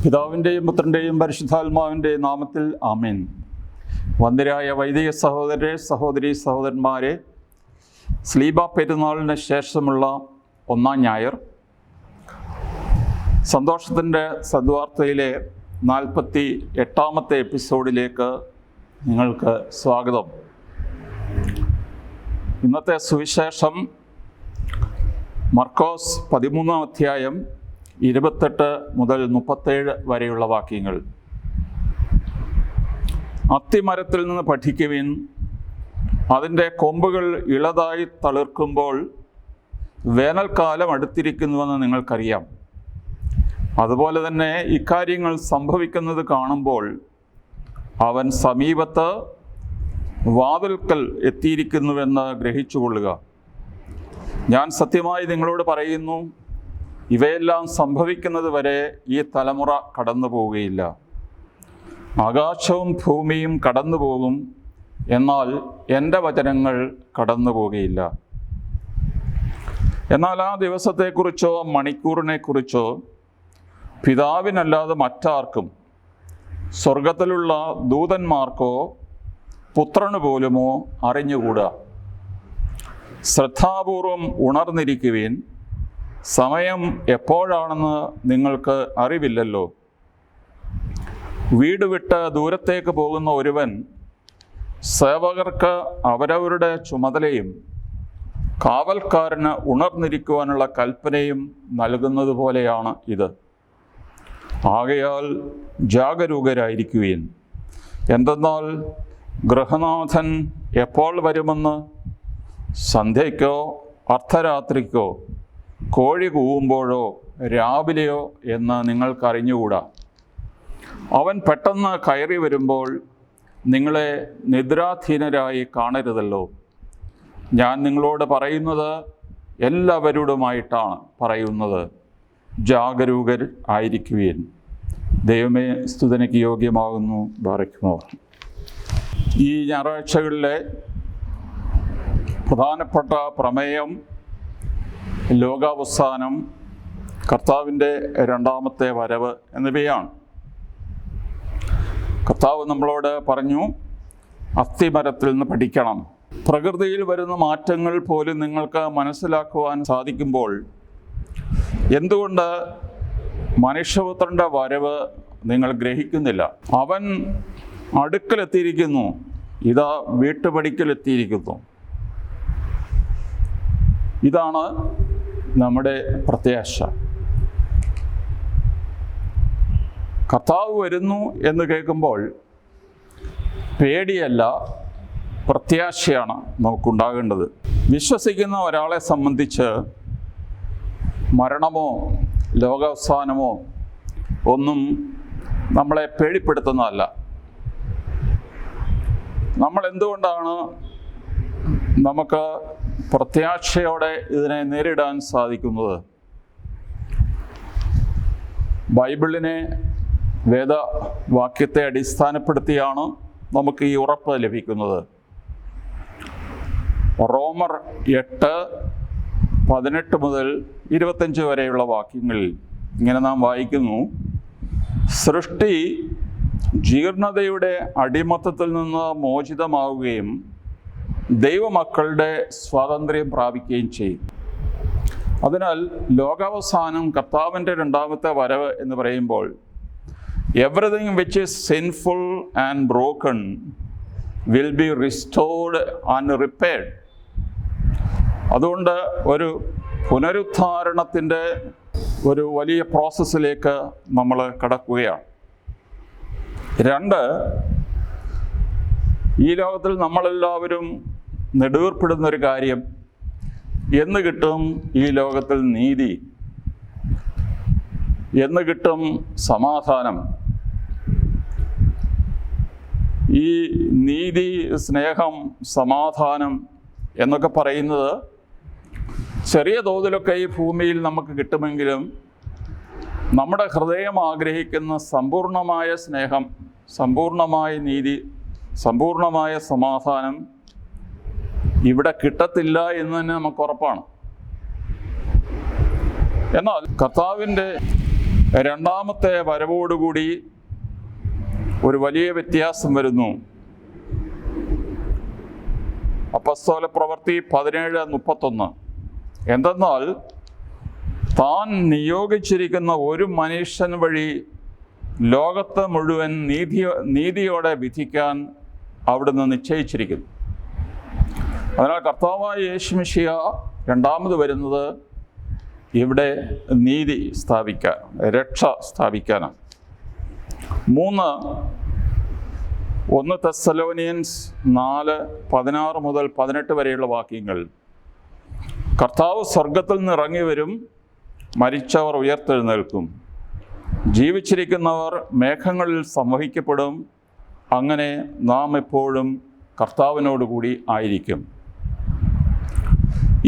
പിതാവിൻ്റെയും പുത്രൻ്റെയും പരിശുദ്ധാത്മാവിൻ്റെയും നാമത്തിൽ ആമേൻ. വന്ദരായ വൈദിക സഹോദരരെ, സഹോദരന്മാരെ, സ്ലീബ പെരുന്നാളിന് ശേഷമുള്ള ഒന്നാം ഞായർ സന്തോഷത്തിൻ്റെ സദ്വാർത്തയിലെ 48ാമത്തെ എപ്പിസോഡിലേക്ക് നിങ്ങൾക്ക് സ്വാഗതം. ഇന്നത്തെ സുവിശേഷം മർക്കോസ് 13-ാം അധ്യായം 28 മുതൽ 37 വരെയുള്ള വാക്യങ്ങൾ. അത്തിമരത്തിൽ നിന്ന് പഠിക്കുവിൻ, അതിൻ്റെ കൊമ്പുകൾ ഇളതായി തളിർക്കുമ്പോൾ വേനൽക്കാലം അടുത്തിരിക്കുന്നുവെന്ന് നിങ്ങൾക്കറിയാം. അതുപോലെ തന്നെ ഇക്കാര്യങ്ങൾ സംഭവിക്കുന്നത് കാണുമ്പോൾ അവൻ സമീപത്ത് വാതിൽക്കൽ എത്തിയിരിക്കുന്നുവെന്ന് ഗ്രഹിച്ചുകൊള്ളുക. ഞാൻ സത്യമായി നിങ്ങളോട് പറയുന്നു, ഇവയെല്ലാം സംഭവിക്കുന്നത് വരെ ഈ തലമുറ കടന്നു പോവുകയില്ല. ആകാശവും ഭൂമിയും കടന്നു പോകും, എന്നാൽ എൻ്റെ വചനങ്ങൾ കടന്നു പോവുകയില്ല. എന്നാൽ ആ ദിവസത്തെക്കുറിച്ചോ മണിക്കൂറിനെക്കുറിച്ചോ പിതാവിനല്ലാതെ മറ്റാർക്കും, സ്വർഗത്തിലുള്ള ദൂതന്മാർക്കോ പുത്രന് പോലുമോ അറിഞ്ഞുകൂടാ. ശ്രദ്ധാപൂർവം ഉണർന്നിരിക്കുവിൻ, സമയം എപ്പോഴാണെന്ന് നിങ്ങൾക്ക് അറിവില്ലല്ലോ. വീട് വിട്ട് ദൂരത്തേക്ക് പോകുന്ന ഒരുവൻ സേവകർക്ക് അവരവരുടെ ചുമതലയും കാവൽക്കാരന് ഉണർന്നിരിക്കുവാനുള്ള കൽപ്പനയും നൽകുന്നത് പോലെയാണ് ഇത്. ആകയാൽ ജാഗരൂകരായിരിക്കുവിൻ. എന്തെന്നാൽ ഗൃഹനാഥൻ എപ്പോൾ വരുമെന്ന് സന്ധ്യയ്ക്കോ അർദ്ധരാത്രിക്കോ കോഴി കൂവുമ്പോഴോ രാവിലെയോ എന്ന് നിങ്ങൾക്കറിഞ്ഞുകൂടാ. അവൻ പെട്ടെന്ന് കയറി വരുമ്പോൾ നിങ്ങളെ നിദ്രാധീനരായി കാണരുതല്ലോ. ഞാൻ നിങ്ങളോട് പറയുന്നത് എല്ലാവരോടുമായിട്ടാണ് പറയുന്നത്, ജാഗരൂകർ ആയിരിക്കുവിൻ. ദൈവമേ, സ്തുതിക്ക് യോഗ്യമാകുന്നു. ബാറയ്ക്കുമോ. ഈ ഞായറാഴ്ചകളിലെ പ്രധാനപ്പെട്ട പ്രമേയം ലോകാവസാനം, കർത്താവിൻ്റെ രണ്ടാമത്തെ വരവ് എന്നിവയാണ്. കർത്താവ് നമ്മളോട് പറഞ്ഞു, അത്തിമരത്തിൽ നിന്ന് പഠിക്കണം. പ്രകൃതിയിൽ വരുന്ന മാറ്റങ്ങൾ പോലും നിങ്ങൾക്ക് മനസ്സിലാക്കുവാൻ സാധിക്കുമ്പോൾ എന്തുകൊണ്ട് മനുഷ്യപുത്രൻ്റെ വരവ് നിങ്ങൾ ഗ്രഹിക്കുന്നില്ല? അവൻ അടുക്കലെത്തിയിരിക്കുന്നു, ഇതാ വീട്ടുപടിക്കലെത്തിയിരിക്കുന്നു. ഇതാണ് നമ്മുടെ പ്രത്യാശ. കർത്താവ് വരുന്നു എന്ന് കേൾക്കുമ്പോൾ പേടിയല്ല, പ്രത്യാശയാണ് നമുക്കുണ്ടാകേണ്ടത്. വിശ്വസിക്കുന്ന ഒരാളെ സംബന്ധിച്ച് മരണമോ ലോകാവസാനമോ ഒന്നും നമ്മളെ പേടിപ്പെടുത്തുന്നതല്ല. നമ്മൾ എന്തുകൊണ്ടാണ് നമുക്ക് പ്രത്യാശയോടെ ഇതിനെ നേരിടാൻ സാധിക്കുന്നത്? ബൈബിളിനെ, വേദവാക്യത്തെ അടിസ്ഥാനപ്പെടുത്തിയാണ് നമുക്ക് ഈ ഉറപ്പ് ലഭിക്കുന്നത്. റോമർ 8:18 മുതൽ 25 വരെയുള്ള വാക്യങ്ങളിൽ ഇങ്ങനെ നാം വായിക്കുന്നു: സൃഷ്ടി ജീർണതയുടെ അടിമത്തത്തിൽ നിന്ന് മോചിതമാവുകയും ദൈവമക്കളുടെ സ്വാതന്ത്ര്യം പ്രാപിക്കുകയും ചെയ്യും. അതിനാൽ ലോകാവസാനം, കർത്താവിൻ്റെ രണ്ടാമത്തെ വരവ് എന്ന് പറയുമ്പോൾ everything which is sinful and broken will be restored and repaired. അതുകൊണ്ട് ഒരു പുനരുദ്ധാരണത്തിൻ്റെ ഒരു വലിയ പ്രോസസ്സിലേക്ക് നമ്മൾ കടക്കുകയാണ്. 2, ഈ ലോകത്തിൽ നമ്മളെല്ലാവരും നെടുവീർപ്പിടുന്നൊരു കാര്യം, എന്ന് കിട്ടും ഈ ലോകത്തിൽ നീതി, എന്ന് കിട്ടും സമാധാനം. ഈ നീതി, സ്നേഹം, സമാധാനം എന്നൊക്കെ പറയുന്നത് ചെറിയ തോതിലൊക്കെ ഈ ഭൂമിയിൽ നമുക്ക് കിട്ടുമെങ്കിലും നമ്മുടെ ഹൃദയം ആഗ്രഹിക്കുന്ന സമ്പൂർണമായ സ്നേഹം, സമ്പൂർണമായ നീതി, സമ്പൂർണമായ സമാധാനം ഇവിടെ കിട്ടത്തില്ല എന്ന് തന്നെ നമുക്ക് ഉറപ്പാണ്. എന്നാൽ കർത്താവിൻ്റെ രണ്ടാമത്തെ വരവോടുകൂടി ഒരു വലിയ വ്യത്യാസം വരുന്നു. അപ്പസ്തോല പ്രവൃത്തി 17:31. എന്തെന്നാൽ താൻ നിയോഗിച്ചിരിക്കുന്ന ഒരു മനുഷ്യൻ വഴി ലോകത്തെ മുഴുവൻ നീതിയോടെ വിധിക്കാൻ അവിടുന്ന് നിശ്ചയിച്ചിരിക്കുന്നു. അതിനാൽ കർത്താവായ യേശു മിശിഹ രണ്ടാമത് വരുന്നത് ഇവിടെ നീതി സ്ഥാപിക്കാൻ, രക്ഷ സ്ഥാപിക്കാനാണ്. 1 തെസ്സലോനിയൻസ് 4:16 മുതൽ 18 വരെയുള്ള വാക്യങ്ങൾ. കർത്താവ് സ്വർഗത്തിൽ നിന്ന് ഇറങ്ങി വരും, മരിച്ചവർ ഉയർത്തെഴുന്നേൽക്കും, ജീവിച്ചിരിക്കുന്നവർ മേഘങ്ങളിൽ സംവഹിക്കപ്പെടും. അങ്ങനെ നാം എപ്പോഴും കർത്താവിനോടുകൂടി ആയിരിക്കും.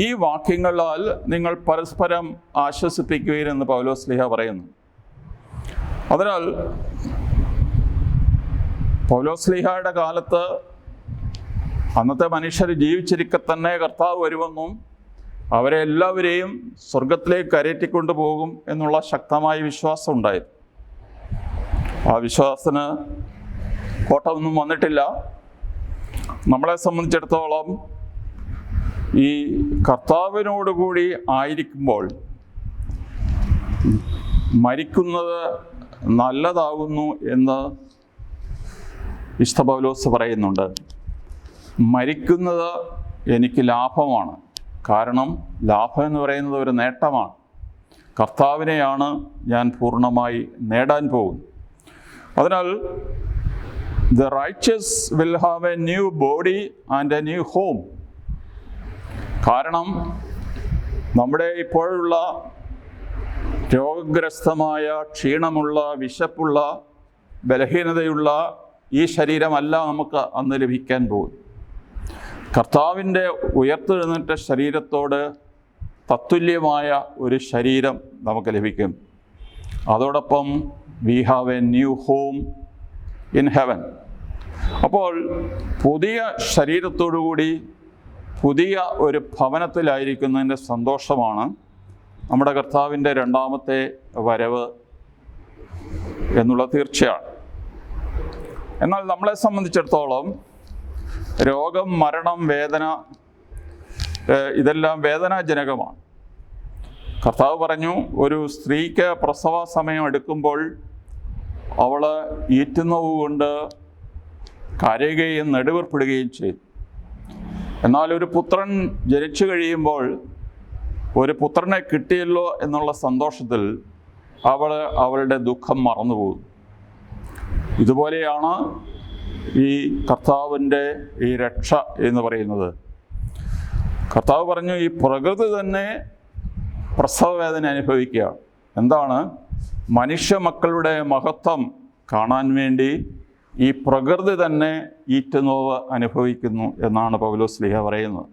ഈ വാക്യങ്ങളാൽ നിങ്ങൾ പരസ്പരം ആശ്വസിപ്പിക്കുകയെന്ന് പൗലോസ്ലീഹ പറയുന്നു. അതിനാൽ പൗലോസ്ലീഹയുടെ കാലത്ത് അന്നത്തെ മനുഷ്യർ ജീവിച്ചിരിക്കെ തന്നെ കർത്താവ് വരുമെന്നും അവരെ എല്ലാവരെയും സ്വർഗത്തിലേക്ക് കയറ്റിക്കൊണ്ടു പോകും എന്നുള്ള ശക്തമായ വിശ്വാസം ഉണ്ടായിരുന്നു. ആ വിശ്വാസത്തിന് കോട്ടമൊന്നും വന്നിട്ടില്ല. നമ്മളെ സംബന്ധിച്ചിടത്തോളം ഈ കർത്താവിനോടുകൂടി ആയിരിക്കുമ്പോൾ മരിക്കുന്നത് നല്ലതാകുന്നു എന്ന് വിശുദ്ധ പൗലോസ് പറയുന്നുണ്ട്. മരിക്കുന്നത് എനിക്ക് ലാഭമാണ്. കാരണം ലാഭം എന്ന് പറയുന്നത് ഒരു നേട്ടമാണ്. കർത്താവിനെയാണ് ഞാൻ പൂർണ്ണമായി നേടാൻ പോകുന്നത്. അതിനാൽ the righteous will have a new body and a new home. കാരണം നമ്മുടെ ഇപ്പോഴുള്ള രോഗഗ്രസ്തമായ, ക്ഷീണമുള്ള, വിശപ്പുള്ള, ബലഹീനതയുള്ള ഈ ശരീരമല്ല നമുക്ക് അന്ന് ലഭിക്കാൻ പോകും. കർത്താവിൻ്റെ ഉയർത്തെഴുന്നേറ്റ ശരീരത്തോട് തത്തുല്യമായ ഒരു ശരീരം നമുക്ക് ലഭിക്കും. അതോടൊപ്പം we have a new home in heaven. അപ്പോൾ പുതിയ ശരീരത്തോടുകൂടി പുതിയ ഒരു ഭവനത്തിലായിരിക്കുന്നതിൻ്റെ സന്തോഷമാണ് നമ്മുടെ കർത്താവിൻ്റെ രണ്ടാമത്തെ വരവ് എന്നുള്ള തീർച്ചയാണ്. എന്നാൽ നമ്മളെ സംബന്ധിച്ചിടത്തോളം രോഗം, മരണം, വേദന ഇതെല്ലാം വേദനാജനകമാണ്. കർത്താവ് പറഞ്ഞു, ഒരു സ്ത്രീക്ക് പ്രസവ സമയം എടുക്കുമ്പോൾ അവൾ ഈറ്റുന്നോവ് കൊണ്ട് കരയുകയും നെടുവേർപ്പെടുകയും ചെയ്തു. എന്നാൽ ഒരു പുത്രൻ ജനിച്ചു കഴിയുമ്പോൾ, ഒരു പുത്രനെ കിട്ടിയല്ലോ എന്നുള്ള സന്തോഷത്തിൽ അവൾ അവളുടെ ദുഃഖം മറന്നുപോകും. ഇതുപോലെയാണ് ഈ കർത്താവിൻ്റെ ഈ രക്ഷ എന്ന് പറയുന്നത്. കർത്താവ് പറഞ്ഞു, ഈ പ്രകൃതി തന്നെ പ്രസവവേദന അനുഭവിക്കുക. എന്താണ്? മനുഷ്യ മക്കളുടെ മഹത്വം കാണാൻ വേണ്ടി ഈ പ്രകൃതി തന്നെ ഈറ്റുനോവ് അനുഭവിക്കുന്നു എന്നാണ് പൗലോസ്ലീഹ പറയുന്നത്.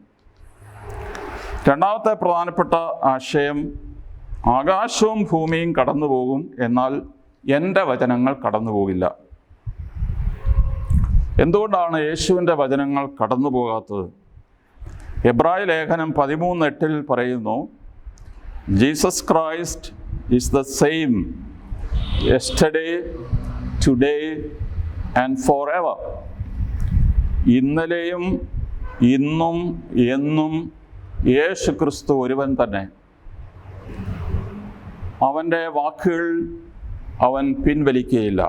രണ്ടാമത്തെ പ്രധാനപ്പെട്ട ആശയം, ആകാശവും ഭൂമിയും കടന്നു പോകും, എന്നാൽ എൻ്റെ വചനങ്ങൾ കടന്നു പോകില്ല. എന്തുകൊണ്ടാണ് യേശുവിൻ്റെ വചനങ്ങൾ കടന്നു പോകാത്തത്? എബ്രായ ലേഖനം 13:8 പറയുന്നു, Jesus Christ is the same yesterday, today and for ever. ഇന്നലെയും ഇന്നും എന്നും യേശു ക്രിസ്തു ഒരുവൻ തന്നെ. അവൻ്റെ വാക്കുകൾ അവൻ പിൻവലിക്കുകയില്ല.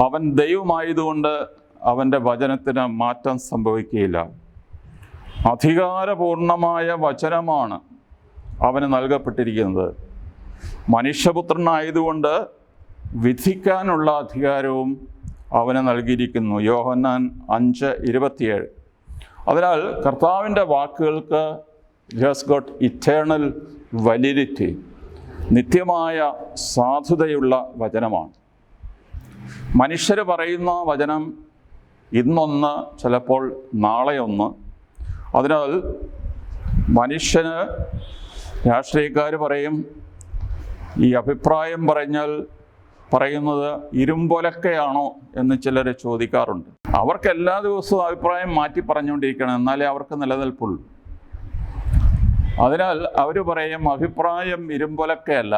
അവൻ ദൈവമായതുകൊണ്ട് അവൻ്റെ വചനത്തിന് മാറ്റം സംഭവിക്കുകയില്ല. അധികാരപൂർണമായ വചനമാണ് അവന് നൽകപ്പെട്ടിരിക്കുന്നത്. മനുഷ്യപുത്രനായതുകൊണ്ട് വിധിക്കാനുള്ള അധികാരവും അവന് നൽകിയിരിക്കുന്നു. യോഹന്നാൻ 5:27. അതിനാൽ കർത്താവിൻ്റെ വാക്കുകൾക്ക് ഹാസ് ഗോട്ട് ഇറ്റേണൽ വാലിഡിറ്റി, നിത്യമായ സാധുതയുള്ള വചനമാണ്. മനുഷ്യർ പറയുന്ന വചനം ഇന്നൊന്ന്, ചിലപ്പോൾ നാളെ ഒന്ന്. അതിനാൽ മനുഷ്യന്, രാഷ്ട്രീയക്കാർ പറയും, ഈ അഭിപ്രായം പറയുന്നത് ഇരുമ്പൊലക്കയാണോ എന്ന് ചിലർ ചോദിക്കാറുണ്ട്. അവർക്ക് എല്ലാ ദിവസവും അഭിപ്രായം മാറ്റി പറഞ്ഞുകൊണ്ടിരിക്കണം, എന്നാലേ അവർക്ക് നിലനിൽപ്പുള്ളൂ. അതിനാൽ അവർ പറയും, അഭിപ്രായം ഇരുമ്പൊലക്കയല്ല,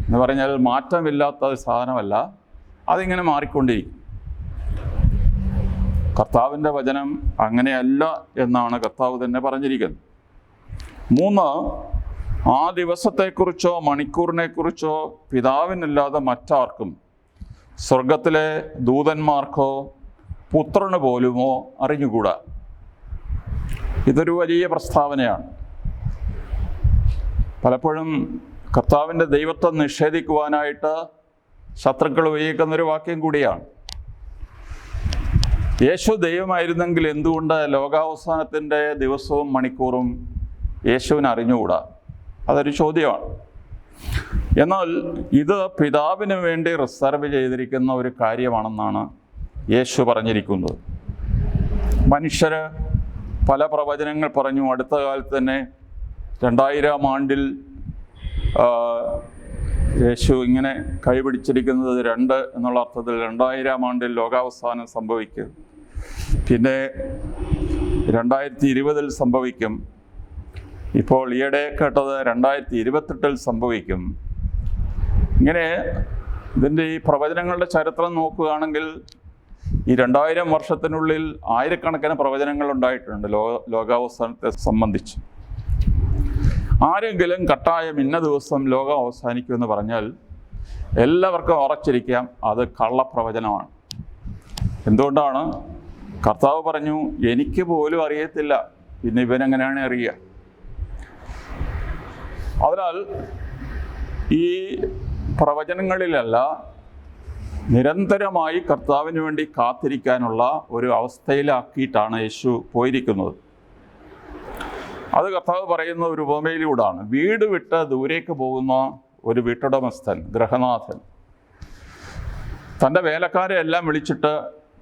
എന്ന് പറഞ്ഞാൽ മാറ്റമില്ലാത്ത ഒരു സാധനമല്ല, അതിങ്ങനെ മാറിക്കൊണ്ടിരിക്കും. കർത്താവിൻ്റെ വചനം അങ്ങനെയല്ല എന്നാണ് കർത്താവ് തന്നെ പറഞ്ഞിരിക്കുന്നത്. 3, ആ ദിവസത്തെക്കുറിച്ചോ മണിക്കൂറിനെക്കുറിച്ചോ പിതാവിനല്ലാതെ മറ്റാർക്കും, സ്വർഗത്തിലെ ദൂതന്മാർക്കോ പുത്രന് പോലുമോ അറിഞ്ഞുകൂടാ. ഇതൊരു വലിയ പ്രസ്താവനയാണ്. പലപ്പോഴും കർത്താവിൻ്റെ ദൈവത്വം നിഷേധിക്കുവാനായിട്ട് ശത്രുക്കൾ ഉപയോഗിക്കുന്നൊരു വാക്യം കൂടിയാണ്. യേശു ദൈവമായിരുന്നെങ്കിൽ എന്തുകൊണ്ട് ലോകാവസാനത്തിൻ്റെ ദിവസവും മണിക്കൂറും യേശുവിന് അറിഞ്ഞുകൂടാ? അതൊരു ചോദ്യമാണ്. എന്നാൽ ഇത് പിതാവിന് വേണ്ടി റിസർവ് ചെയ്തിരിക്കുന്ന ഒരു കാര്യമാണെന്നാണ് യേശു പറഞ്ഞിരിക്കുന്നത്. മനുഷ്യർ പല പ്രവചനങ്ങൾ പറഞ്ഞു. അടുത്ത കാലത്ത് തന്നെ 2000 ആണ്ടിൽ യേശു ഇങ്ങനെ കൈപിടിച്ചിരിക്കുന്നത് 2 എന്നുള്ള അർത്ഥത്തിൽ 2000 ആണ്ടിൽ ലോകാവസാനം സംഭവിക്കും, പിന്നെ 2020 സംഭവിക്കും, ഇപ്പോൾ ഈയിടെ കേട്ടത് 2028 സംഭവിക്കും. ഇങ്ങനെ ഇതിൻ്റെ ഈ പ്രവചനങ്ങളുടെ ചരിത്രം നോക്കുകയാണെങ്കിൽ ഈ 2000 വർഷത്തിനുള്ളിൽ ആയിരക്കണക്കിന് പ്രവചനങ്ങൾ ഉണ്ടായിട്ടുണ്ട് ലോകാവസാനത്തെ സംബന്ധിച്ച്. ആരെങ്കിലും കട്ടായം ഇന്ന ദിവസം ലോകം അവസാനിക്കുമെന്ന് പറഞ്ഞാൽ എല്ലാവർക്കും ഉറച്ചിരിക്കാം അത് കള്ളപ്രവചനമാണ്. എന്തുകൊണ്ടാണ്? കർത്താവ് പറഞ്ഞു, എനിക്ക് പോലും അറിയത്തില്ല, പിന്നെ ഇവനെങ്ങനെയാണ് അറിയുക? അതിനാൽ ഈ പ്രവചനങ്ങളിലല്ല, നിരന്തരമായി കർത്താവിന് വേണ്ടി കാത്തിരിക്കാനുള്ള ഒരു അവസ്ഥയിലാക്കിയിട്ടാണ് യേശു പോയിരിക്കുന്നത്. അത് കർത്താവ് പറയുന്ന ഒരു ഉപമയിലൂടെയാണ്. വീട് വിട്ട് ദൂരേക്ക് പോകുന്ന ഒരു വീട്ടുടമസ്ഥൻ, ഗൃഹനാഥൻ, തൻ്റെ വേലക്കാരെ എല്ലാം വിളിച്ചിട്ട്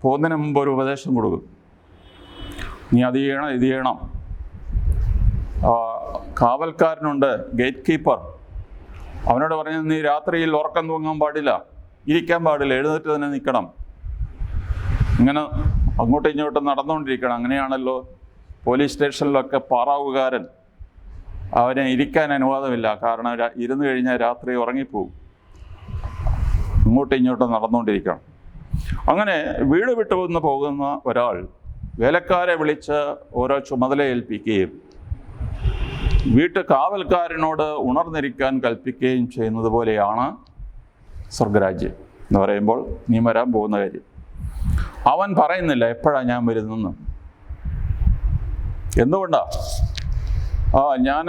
പോകുന്നതിന് മുമ്പ് ഒരു ഉപദേശം കൊടുക്കും. നീ അത് ചെയ്യണം, ഇത് ചെയ്യണം. കാവൽക്കാരനുണ്ട്, ഗേറ്റ് കീപ്പർ, അവനോട് പറഞ്ഞു, നീ രാത്രിയിൽ ഉറക്കം തൂങ്ങാൻ പാടില്ല, ഇരിക്കാൻ പാടില്ല, എഴുന്നേറ്റ് തന്നെ നിൽക്കണം, ഇങ്ങനെ അങ്ങോട്ടും ഇങ്ങോട്ടും നടന്നുകൊണ്ടിരിക്കണം. അങ്ങനെയാണല്ലോ പോലീസ് സ്റ്റേഷനിലൊക്കെ പാറാവുകാരൻ, അവനെ ഇരിക്കാൻ അനുവാദമില്ല, കാരണം ഇരുന്ന് കഴിഞ്ഞാൽ രാത്രി ഉറങ്ങിപ്പോവും, അങ്ങോട്ടും ഇങ്ങോട്ടും നടന്നുകൊണ്ടിരിക്കണം. അങ്ങനെ വീട് വിട്ടു പോകുന്ന ഒരാൾ വേലക്കാരെ വിളിച്ച് ഓരോ ചുമതല ഏൽപ്പിക്കുകയും വീട്ടു കാവൽക്കാരനോട് ഉണർന്നിരിക്കാൻ കൽപ്പിക്കുകയും ചെയ്യുന്നത് പോലെയാണ് സ്വർഗരാജ്യം എന്ന് പറയുമ്പോൾ നീ വരാൻ പോകുന്ന കാര്യം. അവൻ പറയുന്നില്ല എപ്പോഴാണ് ഞാൻ വരുന്നെന്ന്. എന്തുകൊണ്ടാ? ഞാൻ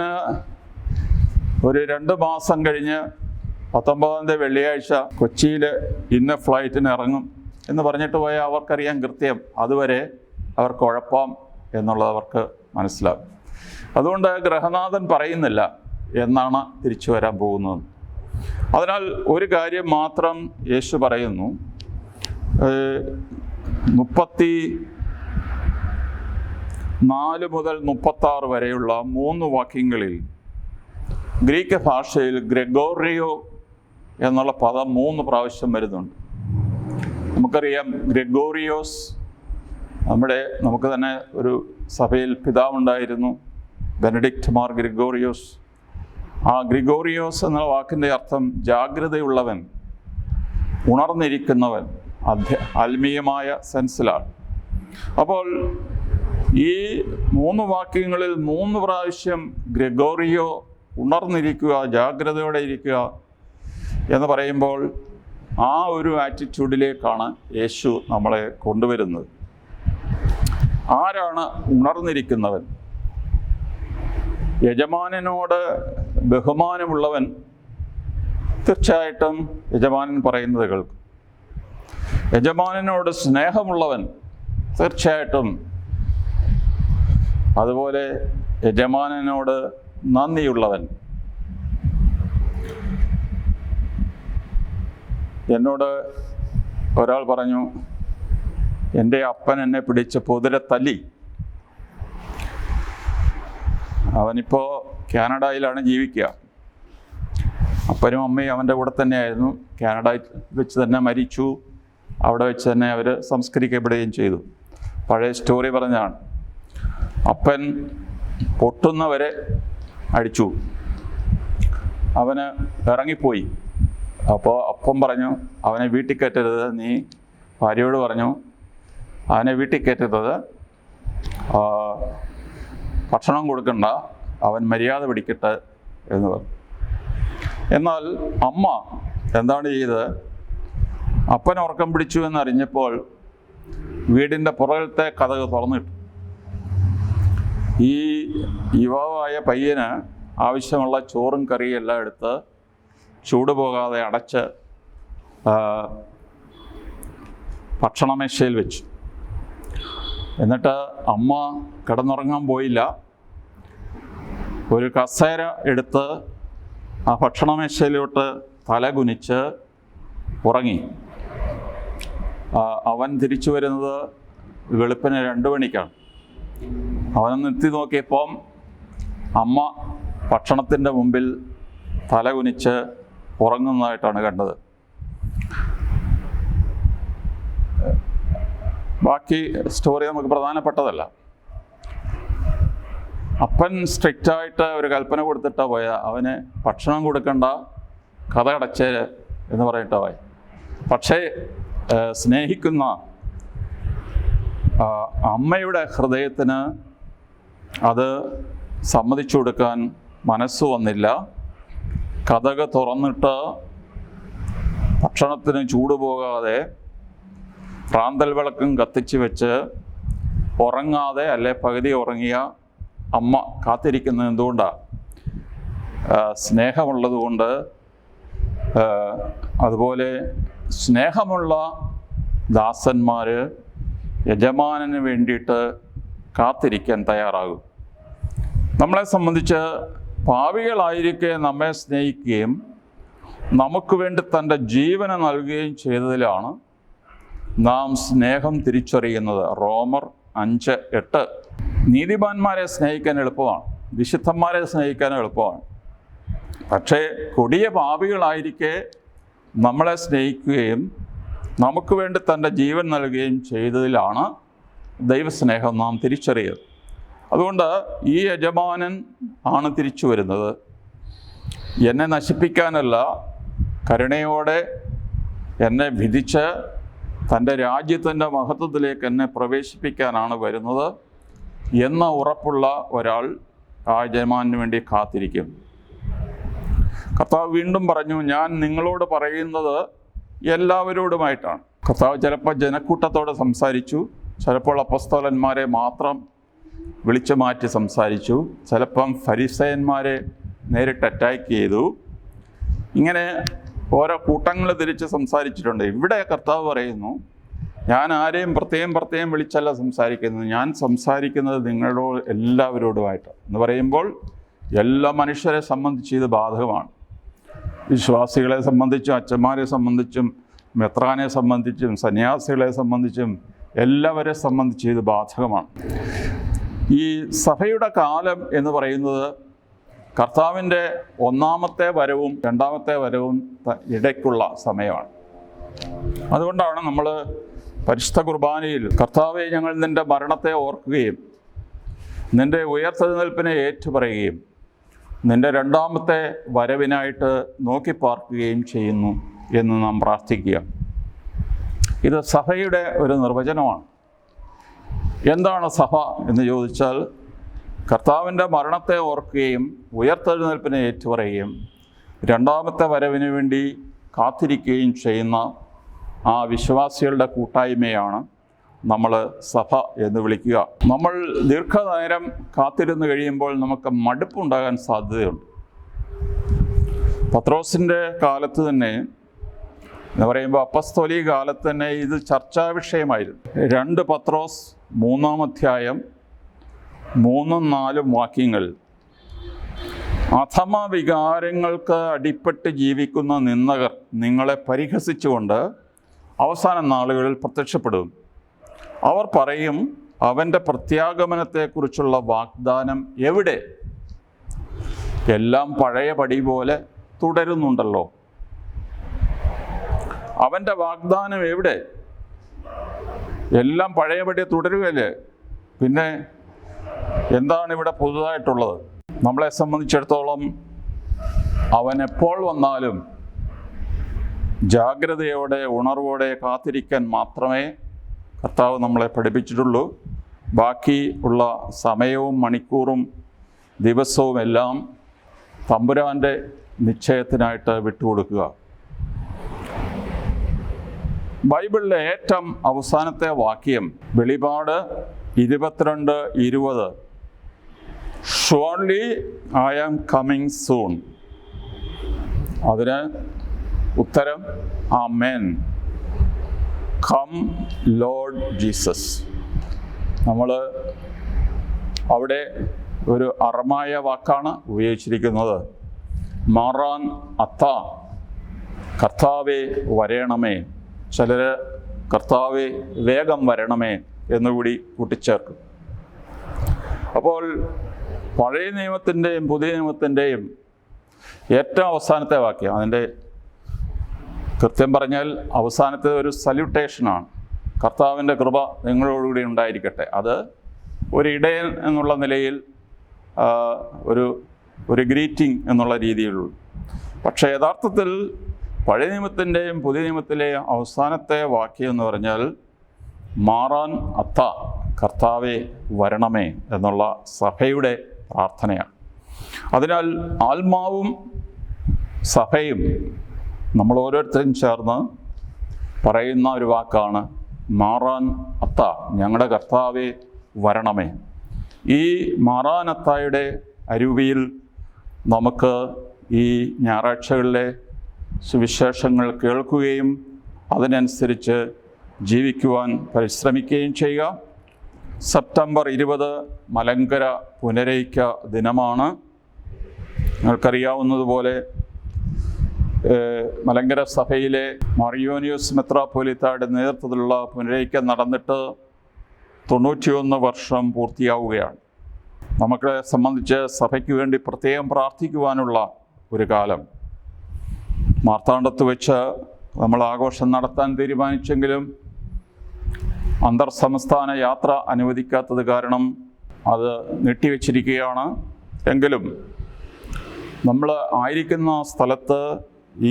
ഒരു 2 മാസം കഴിഞ്ഞ് 19 വെള്ളിയാഴ്ച കൊച്ചിയിൽ ഇന്ന ഫ്ലൈറ്റിന് ഇറങ്ങും എന്ന് പറഞ്ഞിട്ട് പോയാൽ അവർക്കറിയാം കൃത്യം, അതുവരെ അവർക്ക് ഉഴപ്പാം എന്നുള്ളത് അവർക്ക് മനസ്സിലാകും. അതുകൊണ്ട് ഗൃഹനാഥൻ പറയുന്നില്ല എന്നാണ് തിരിച്ചു വരാൻ പോകുന്നത്. അതിനാൽ ഒരു കാര്യം മാത്രം യേശു പറയുന്നു. 34 മുതൽ 36 വരെയുള്ള 3 വാക്യങ്ങളിൽ ഗ്രീക്ക് ഭാഷയിൽ ഗ്രെഗോറിയോ എന്നുള്ള പദം 3 പ്രാവശ്യം വരുന്നുണ്ട്. നമുക്കറിയാം ഗ്രെഗോറിയോസ്, നമുക്ക് തന്നെ ഒരു സഭയിൽ പിതാവുണ്ടായിരുന്നു, ബെനഡിക്റ്റ് മാർ ഗ്രിഗോറിയോസ്. ആ ഗ്രിഗോറിയോസ് എന്നുള്ള വാക്കിൻ്റെ അർത്ഥം ജാഗ്രതയുള്ളവൻ, ഉണർന്നിരിക്കുന്നവൻ, ആത്മീയമായ സെൻസിലാണ്. അപ്പോൾ ഈ 3 വാക്യങ്ങളിൽ 3 പ്രാവശ്യം ഗ്രെഗോറിയോ, ഉണർന്നിരിക്കുക, ജാഗ്രതയോടെ ഇരിക്കുക എന്ന് പറയുമ്പോൾ ആ ഒരു ആറ്റിറ്റ്യൂഡിലേക്കാണ് യേശു നമ്മളെ കൊണ്ടുവരുന്നത്. ആരാണ് ഉണർന്നിരിക്കുന്നവൻ? യജമാനനോട് ബഹുമാനമുള്ളവൻ തീർച്ചയായിട്ടും യജമാനൻ പറയുന്നത് കേൾക്കും. യജമാനനോട് സ്നേഹമുള്ളവൻ തീർച്ചയായിട്ടും അതുപോലെ യജമാനനോട് നന്ദിയുള്ളവൻ. എന്നോട് ഒരാൾ പറഞ്ഞു, എൻ്റെ അപ്പൻ എന്നെ പിടിച്ച് പൊതിരെ തല്ലി. അവനിപ്പോൾ കാനഡയിലാണ് ജീവിക്കുക. അപ്പനും അമ്മയും അവൻ്റെ കൂടെ തന്നെയായിരുന്നു. കാനഡയിൽ വെച്ച് തന്നെ മരിച്ചു. അവിടെ വെച്ച് തന്നെ അവർ സംസ്കരിക്കപ്പെടുകയും ചെയ്തു. പഴയ സ്റ്റോറി പറഞ്ഞാണ്. അപ്പൻ പൊട്ടുന്നവരെ അടിച്ചു. അവന് ഇറങ്ങിപ്പോയി. അപ്പോൾ അപ്പം പറഞ്ഞു, അവനെ വീട്ടിൽ കയറ്റരുത്. നീ ഭാര്യയോട് പറഞ്ഞു, അവനെ വീട്ടിൽ കയറ്റരുത്, ഭക്ഷണം കൊടുക്കണ്ട, അവൻ മര്യാദ പിടിക്കട്ടെ എന്ന് പറഞ്ഞു. എന്നാൽ അമ്മ എന്താണ് ചെയ്തത്? അപ്പൻ ഉറക്കം പിടിച്ചു എന്നറിഞ്ഞപ്പോൾ വീടിൻ്റെ പുറകിലത്തെ കതക് തുറന്നിട്ടു. ഈ യുവാവായ പയ്യന് ആവശ്യമുള്ള ചോറും കറിയും എല്ലാം എടുത്ത് ചൂട് പോകാതെ അടച്ച് ഭക്ഷണമേശയിൽ വെച്ചു. എന്നിട്ട് അമ്മ കിടന്നുറങ്ങാൻ പോയില്ല. ഒരു കസേര എടുത്ത് ആ ഭക്ഷണമേശയിലോട്ട് തല കുനിച്ച് ഉറങ്ങി. അവൻ തിരിച്ചു വരുന്നത് വെളുപ്പിന് 2 മണിക്കാണ്. അവനൊന്ന് എത്തി നോക്കിയപ്പം അമ്മ ഭക്ഷണത്തിൻ്റെ മുമ്പിൽ തല കുനിച്ച് ഉറങ്ങുന്നതായിട്ടാണ് കണ്ടത്. ബാക്കി സ്റ്റോറി നമുക്ക് പ്രധാനപ്പെട്ടതല്ല. അപ്പൻ സ്ട്രിക്റ്റായിട്ട് ഒരു കൽപ്പന കൊടുത്തിട്ടാണ് പോയ. അവന് ഭക്ഷണം കൊടുക്കണ്ട, കഥ അടച്ച് എന്ന് പറഞ്ഞിട്ടാണ് പോയ. പക്ഷേ സ്നേഹിക്കുന്ന അമ്മയുടെ ഹൃദയത്തിന് അത് സമ്മതിച്ചു കൊടുക്കാൻ മനസ്സ് വന്നില്ല. കതക് തുറന്നിട്ട് ഭക്ഷണത്തിന് ചൂട് പോകാതെ റാന്തൽ വിളക്കും കത്തിച്ച് വെച്ച് ഉറങ്ങാതെ അല്ലെ പകുതി ഉറങ്ങിയ അമ്മ കാത്തിരിക്കുന്നത് എന്തുകൊണ്ടാണ്? സ്നേഹമുള്ളത് കൊണ്ട്. അതുപോലെ സ്നേഹമുള്ള ദാസന്മാർ യജമാനന് വേണ്ടിയിട്ട് കാത്തിരിക്കാൻ തയ്യാറാകും. നമ്മളെ സംബന്ധിച്ച് പാപികളായിരിക്കെ നമ്മെ സ്നേഹിക്കുകയും നമുക്ക് വേണ്ടി തൻ്റെ ജീവനെ നൽകുകയും ചെയ്തതിലാണ് നാം സ്നേഹം തിരിച്ചറിയുന്നത്. റോമർ 5:8. നീതിമാന്മാരെ സ്നേഹിക്കാൻ എളുപ്പമാണ്, വിശുദ്ധന്മാരെ സ്നേഹിക്കാൻ എളുപ്പമാണ്. പക്ഷേ കൊടിയ പാപികളായിരിക്കെ നമ്മളെ സ്നേഹിക്കുകയും നമുക്ക് വേണ്ടി തൻ്റെ ജീവൻ നൽകുകയും ചെയ്തതിലാണ് ദൈവസ്നേഹം നാം തിരിച്ചറിയുന്നത്. അതുകൊണ്ട് ഈ യജമാനൻ ആണ് തിരിച്ചു വരുന്നത്. എന്നെ നശിപ്പിക്കാനല്ല, കരുണയോടെ എന്നെ വിധിച്ച് തൻ്റെ രാജ്യത്തിൻ്റെ മഹത്വത്തിലേക്ക് എന്നെ പ്രവേശിപ്പിക്കാനാണ് വരുന്നത് എന്ന ഉറപ്പുള്ള ഒരാൾ ആ യജമാനു വേണ്ടി കാത്തിരിക്കും. കർത്താവ് വീണ്ടും പറഞ്ഞു, ഞാൻ നിങ്ങളോട് പറയുന്നത് എല്ലാവരോടുമായിട്ടാണ്. കർത്താവ് ചിലപ്പോൾ ജനക്കൂട്ടത്തോട് സംസാരിച്ചു, ചിലപ്പോൾ അപ്പസ്തോലന്മാരെ മാത്രം വിളിച്ചു മാറ്റി സംസാരിച്ചു, ചിലപ്പം ഫരിസയന്മാരെ നേരിട്ട് അറ്റാക്ക് ചെയ്തു. ഇങ്ങനെ ഓരോ കൂട്ടങ്ങൾ തിരിച്ച് സംസാരിച്ചിട്ടുണ്ട്. ഇവിടെ കർത്താവ് പറയുന്നു, ഞാൻ ആരെയും പ്രത്യേകം വിളിച്ചല്ല സംസാരിക്കുന്നത്, ഞാൻ സംസാരിക്കുന്നത് നിങ്ങളോട് എല്ലാവരോടുമായിട്ട് എന്ന് പറയുമ്പോൾ എല്ലാ മനുഷ്യരെ സംബന്ധിച്ച് ഇത് ബാധകമാണ്. വിശ്വാസികളെ സംബന്ധിച്ചും അച്ഛന്മാരെ സംബന്ധിച്ചും മെത്രാനെ സംബന്ധിച്ചും സന്യാസികളെ സംബന്ധിച്ചും എല്ലാവരെ സംബന്ധിച്ച് ഇത് ബാധകമാണ്. ഈ സഭയുടെ കാലം എന്ന് പറയുന്നത് കർത്താവിൻ്റെ 1ാമത്തെ വരവും 2ാമത്തെ വരവും ഇടയ്ക്കുള്ള സമയമാണ്. അതുകൊണ്ടാണ് നമ്മൾ പരിശുദ്ധ കുർബാനയിൽ കർത്താവെ, ഞങ്ങൾ നിൻ്റെ മരണത്തെ ഓർക്കുകയും നിൻ്റെ ഉയർത്തെഴുന്നേൽപ്പിനെ ഏറ്റുപറയുകയും നിൻ്റെ 2ാമത്തെ വരവിനായിട്ട് നോക്കിപ്പാർക്കുകയും ചെയ്യുന്നു എന്ന് നാം പ്രാർത്ഥിക്കുക. ഇത് സഭയുടെ ഒരു നിർവചനമാണ്. എന്താണ് സഭ എന്ന് ചോദിച്ചാൽ, കർത്താവിൻ്റെ മരണത്തെ ഓർക്കുകയും ഉയർത്തെഴുന്നേൽപ്പിനെ ഏറ്റുപറയുകയും 2ാമത്തെ വരവിന് വേണ്ടി കാത്തിരിക്കുകയും ചെയ്യുന്ന ആ വിശ്വാസികളുടെ കൂട്ടായ്മയാണ് നമ്മൾ സഭ എന്ന് വിളിക്കുക. നമ്മൾ ദീർഘനേരം കാത്തിരുന്ന് കഴിയുമ്പോൾ നമുക്ക് മടുപ്പുണ്ടാകാൻ സാധ്യതയുണ്ട്. പത്രോസിൻ്റെ കാലത്ത് തന്നെ എന്ന് പറയുമ്പോൾ അപ്പസ്തോലിക കാലത്ത് തന്നെ ഇത് ചർച്ചാ വിഷയമായിരുന്നു. 2 പത്രോസ് 3-ാം അധ്യായം 3-4 വാക്യങ്ങൾ, അധമ വികാരങ്ങൾക്ക് അടിപ്പെട്ട് ജീവിക്കുന്ന നിന്ദകർ നിങ്ങളെ പരിഹസിച്ചുകൊണ്ട് അവസാന നാളുകളിൽ പ്രത്യക്ഷപ്പെടും. അവർ പറയും, അവൻ്റെ പ്രത്യാഗമനത്തെക്കുറിച്ചുള്ള വാഗ്ദാനം എവിടെ? എല്ലാം പഴയ പടി പോലെ തുടരുന്നുണ്ടല്ലോ. അവൻ്റെ വാഗ്ദാനം എവിടെ? എല്ലാം പഴയപടി തുടരുകയല്ലേ, പിന്നെ എന്താണ് ഇവിടെ പുതുതായിട്ടുള്ളത്? നമ്മളെ സംബന്ധിച്ചിടത്തോളം അവൻ എപ്പോൾ വന്നാലും ജാഗ്രതയോടെ ഉണർവോടെ കാത്തിരിക്കാൻ മാത്രമേ കർത്താവ് നമ്മളെ പഠിപ്പിച്ചിട്ടുള്ളൂ. ബാക്കി ഉള്ള സമയവും മണിക്കൂറും ദിവസവും എല്ലാം തമ്പുരാൻ്റെ നിശ്ചയത്തിനായിട്ട് വിട്ടുകൊടുക്കുക. ബൈബിളിലെ ഏറ്റവും അവസാനത്തെ വാക്യം വെളിപാട് 22:20. Surely I am coming soon. അതിന് ഉത്തരം ആമേൻ. Come Lord Jesus. നമ്മൾ അവിടെ ഒരു അറമായ വാക്കാണ് ഉപയോഗിച്ചിരിക്കുന്നത്. മാറാൻ അത്ത, കർത്താവേ വരണമേ. ചിലർ കർത്താവേ വേഗം വരണമേ എന്നുകൂടി കൂട്ടിച്ചേർക്കും. അപ്പോൾ പഴയ നിയമത്തിൻ്റെയും പുതിയ നിയമത്തിൻ്റെയും ഏറ്റവും അവസാനത്തെ വാക്യം, അതിൻ്റെ കൃത്യം പറഞ്ഞാൽ അവസാനത്തെ ഒരു സല്യൂട്ടേഷനാണ്. കർത്താവിൻ്റെ കൃപ നിങ്ങളോടുകൂടി ഉണ്ടായിരിക്കട്ടെ. അത് ഒരു ഇടയൻ എന്നുള്ള നിലയിൽ ഒരു ഗ്രീറ്റിംഗ് എന്നുള്ള രീതിയിലുള്ളൂ. പക്ഷേ യഥാർത്ഥത്തിൽ പഴയ നിയമത്തിൻ്റെയും പുതിയ നിയമത്തിലെയും അവസാനത്തെ വാക്യം എന്ന് പറഞ്ഞാൽ മാറാൻ അത്ത, കർത്താവേ വരണമേ എന്നുള്ള സഭയുടെ പ്രാർത്ഥനയാണ്. അതിനാൽ ആത്മാവും സഭയും നമ്മൾ ഓരോരുത്തരും ചേർന്ന് പറയുന്ന ഒരു വാക്കാണ് മാറാൻ അത്ത, ഞങ്ങളുടെ കർത്താവേ വരണമേ. ഈ മാറാൻ അത്തായുടെ അരൂപിയിൽ നമുക്ക് ഈ ഞായറാഴ്ചകളിലെ സുവിശേഷങ്ങൾ കേൾക്കുകയും അതിനനുസരിച്ച് ജീവിക്കുവാൻ പരിശ്രമിക്കുകയും ചെയ്യുക. സെപ്റ്റംബർ 20 മലങ്കര പുനരൈക്യ ദിനമാണ്. നിങ്ങൾക്കറിയാവുന്നതുപോലെ മലങ്കര സഭയിലെ മറിയോനിയോസ് മെത്രാപ്പോലീത്തയുടെ നേതൃത്വത്തിലുള്ള പുനരൈക്യം നടന്നിട്ട് 91 വർഷം പൂർത്തിയാവുകയാണ്. നമ്മളെ സംബന്ധിച്ച് സഭയ്ക്ക് വേണ്ടി പ്രത്യേകം പ്രാർത്ഥിക്കുവാനുള്ള ഒരു കാലം. മാർത്താണ്ഡത്ത് വെച്ച് നമ്മൾ ആഘോഷം നടത്താൻ തീരുമാനിച്ചെങ്കിലും അന്തർ സംസ്ഥാന യാത്ര അനുവദിക്കാത്തത് കാരണം അത് നീട്ടിവെച്ചിരിക്കുകയാണ്. എങ്കിലും നമ്മൾ ആയിരിക്കുന്ന സ്ഥലത്ത്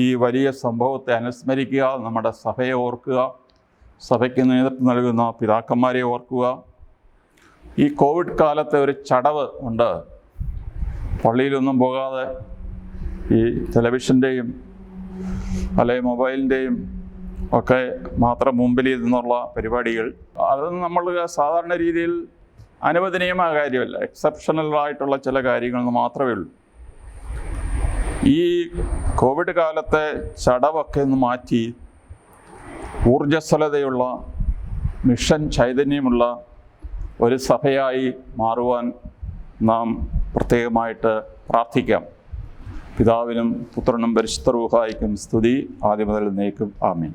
ഈ വലിയ സംഭവത്തെ അനുസ്മരിക്കുക, നമ്മുടെ സഭയെ ഓർക്കുക, സഭയ്ക്ക് നേതൃത്വം നൽകുന്ന പിതാക്കന്മാരെ ഓർക്കുക. ഈ കോവിഡ് കാലത്തെ ഒരു ചടവ് ഉണ്ട്. പള്ളിയിലൊന്നും പോകാതെ ഈ ടെലിവിഷൻ്റെയും അല്ലെങ്കിൽ മൊബൈലിൻ്റെയും ഒക്കെ മാത്രം മുമ്പിൽ നിന്നുള്ള പരിപാടികൾ, അത് നമ്മൾ സാധാരണ രീതിയിൽ അനുവദനീയമായ കാര്യമല്ല. എക്സെപ്ഷണലായിട്ടുള്ള ചില കാര്യങ്ങൾ മാത്രമേ ഉള്ളൂ. ഈ കോവിഡ് കാലത്തെ ചടവൊക്കെ ഒന്ന് മാറ്റി ഊർജ്ജസ്വലതയുള്ള, മിഷൻ ചൈതന്യമുള്ള ഒരു സഭയായി മാറുവാൻ നാം പ്രത്യേകമായിട്ട് പ്രാർത്ഥിക്കാം. പിതാവിനും പുത്രനും പരിശുദ്ധ റൂഹായിക്കും സ്തുതി, ആദ്യം മുതൽ എന്നേക്കും. ആമേൻ.